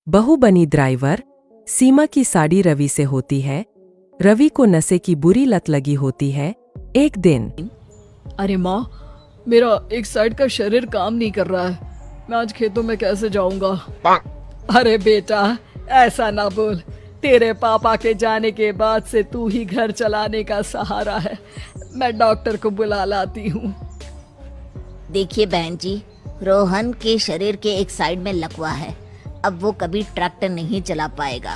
बहू बनी ड्राइवर। सीमा की साड़ी रवि से होती है। रवि को नशे की बुरी लत लगी होती है। एक दिन अरे माँ, मेरा एक साइड का शरीर काम नहीं कर रहा है। मैं आज खेतों में कैसे जाऊंगा? अरे बेटा, ऐसा ना बोल। तेरे पापा के जाने के बाद से तू ही घर चलाने का सहारा है। मैं डॉक्टर को बुला लाती हूँ। देखिए बहन जी, रोहन के शरीर के एक साइड में लकवा है। अब वो कभी ट्रैक्टर नहीं चला पाएगा।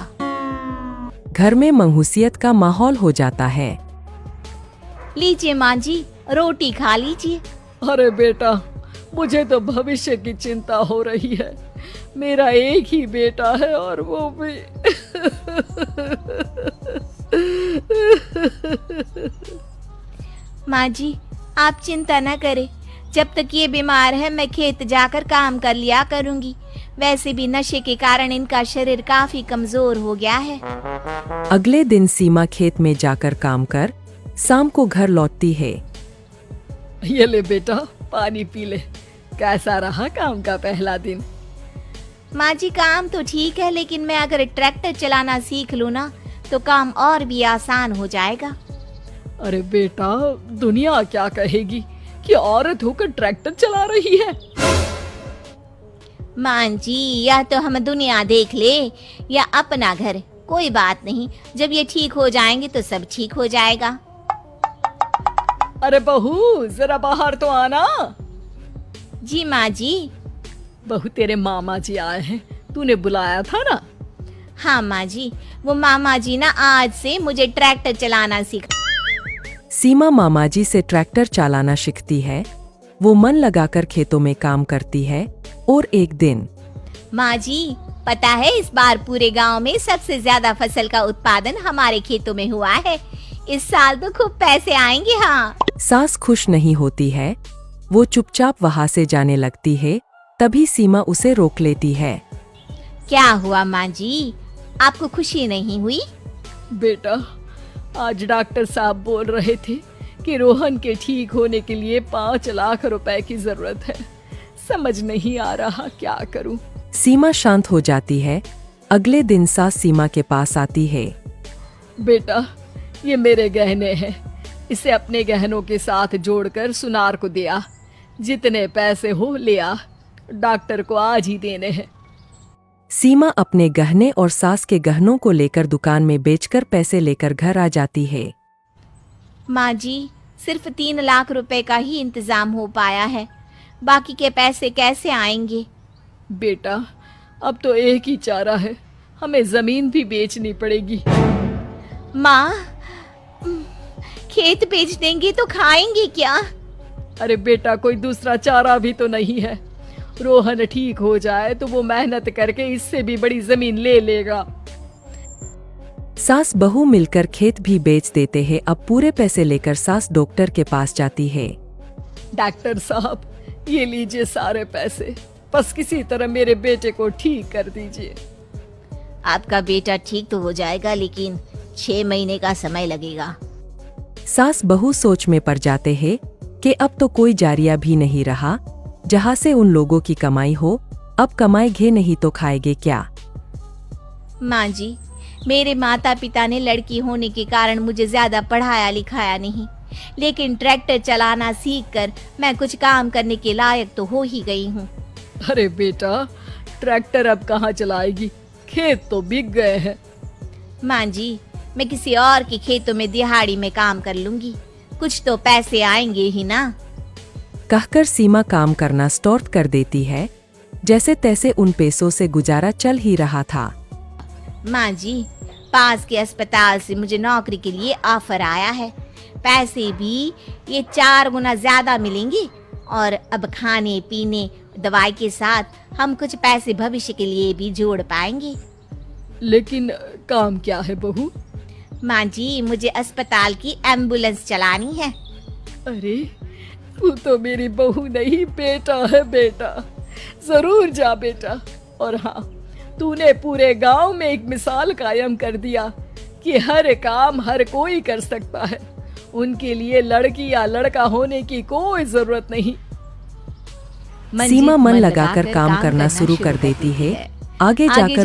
घर में मंहूसियत का माहौल हो जाता है। लीजिए माँ जी, रोटी खा लीजिए। अरे बेटा, मुझे तो भविष्य की चिंता हो रही है। मेरा एक ही बेटा है और वो भी माँ जी, आप चिंता न करें। जब तक ये बीमार है मैं खेत जाकर काम कर लिया करूंगी। वैसे भी नशे के कारण इनका शरीर काफी कमजोर हो गया है। अगले दिन सीमा खेत में जाकर काम कर शाम को घर लौटती है। ये ले बेटा, पानी पी ले। कैसा रहा काम का पहला दिन? माँ जी, काम तो ठीक है, लेकिन मैं अगर ट्रैक्टर चलाना सीख लूँ ना तो काम और भी आसान हो जाएगा। अरे बेटा, दुनिया क्या कहेगी कि औरत होकर ट्रैक्टर चला रही है। माँ जी, या तो हम दुनिया देख ले या अपना घर, कोई बात नहीं। जब ये ठीक हो जाएंगे तो सब ठीक हो जाएगा। अरे बहू, जरा बाहर तो आना। जी माँ जी। बहू, तेरे मामा जी आए हैं, तूने बुलाया था ना? हाँ माँ जी, वो मामा जी ना आज से मुझे ट्रैक्टर चलाना सिखा। सीमा मामा जी से ट्रैक्टर चलाना सीखती है। वो मन लगाकर खेतों में काम करती है। और एक दिन माँ जी, पता है इस बार पूरे गांव में सबसे ज्यादा फसल का उत्पादन हमारे खेतों में हुआ है। इस साल तो खूब पैसे आएंगे। हाँ। सास खुश नहीं होती है। वो चुपचाप वहाँ से जाने लगती है। तभी सीमा उसे रोक लेती है। क्या हुआ माँ जी, आपको खुशी नहीं हुई? बेटा, आज डॉक्टर साहब बोल रहे थे कि रोहन के ठीक होने के लिए 5 लाख रुपए की जरूरत है। समझ नहीं आ रहा क्या करूं। सीमा शांत हो जाती है। अगले दिन सास सीमा के पास आती है। बेटा, ये मेरे गहने हैं। इसे अपने गहनों के साथ जोड़कर सुनार को दिया। जितने पैसे हो ले आ। डॉक्टर को आज ही देने हैं। सीमा अपने गहने और सास के गहनों को लेकर दुकान में बेचकर पैसे लेकर घर आ जाती है। माँ जी, सिर्फ 3 लाख रुपए का ही इंतजाम हो पाया है। बाकी के पैसे कैसे आएंगे? बेटा, अब तो एक ही चारा है, हमें जमीन भी बेचनी पड़ेगी। माँ, खेत बेच देंगे तो खाएंगे क्या? अरे बेटा, कोई दूसरा चारा भी तो नहीं है। रोहन ठीक हो जाए तो वो मेहनत करके इससे भी बड़ी जमीन ले लेगा। सास बहू मिलकर खेत भी बेच देते हैं। अब पूरे पैसे लेकर सास डॉक्टर के पास जाती है। डॉक्टर साहब, ये लीजिए सारे पैसे। बस किसी तरह मेरे बेटे को ठीक कर दीजिए। आपका बेटा ठीक तो हो जाएगा, लेकिन 6 महीने का समय लगेगा। सास बहू सोच में पड़ जाते हैं कि अब तो कोई जारिया भी नहीं रहा जहाँ से उन लोगों की कमाई हो। अब कमाएंगे नहीं तो खाएंगे क्या? माँ जी, मेरे माता पिता ने लड़की होने के कारण मुझे ज्यादा पढ़ाया लिखाया नहीं, लेकिन ट्रैक्टर चलाना सीखकर मैं कुछ काम करने के लायक तो हो ही गई हूँ। अरे बेटा, ट्रैक्टर अब कहाँ चलाएगी? खेत तो बिक गए हैं। माँ जी, मैं किसी और के खेतों में दिहाड़ी में काम कर लूंगी। कुछ तो पैसे आएंगे ही ना। कहकर सीमा काम करना स्टार्ट कर देती है। जैसे तैसे उन पैसों से गुजारा चल ही रहा था। माँ जी, पास के अस्पताल से मुझे नौकरी के लिए ऑफर आया है। पैसे भी ये 4 गुना ज्यादा मिलेंगे और अब खाने पीने दवाई के साथ हम कुछ पैसे भविष्य के लिए भी जोड़ पाएंगे। लेकिन काम क्या है बहू? माँ जी, मुझे अस्पताल की एम्बुलेंस चलानी है। अरे, तू तो मेरी बहू नहीं, बेटा है बेटा। जरूर जा बेटा। और हाँ, तूने पूरे गांव में एक मिसाल कायम कर दिया कि हर काम हर कोई कर सकता है। उनके लिए लड़की या लड़का होने की कोई जरूरत नहीं। सीमा मन लगाकर काम करना शुरू कर देती है। आगे जाकर वो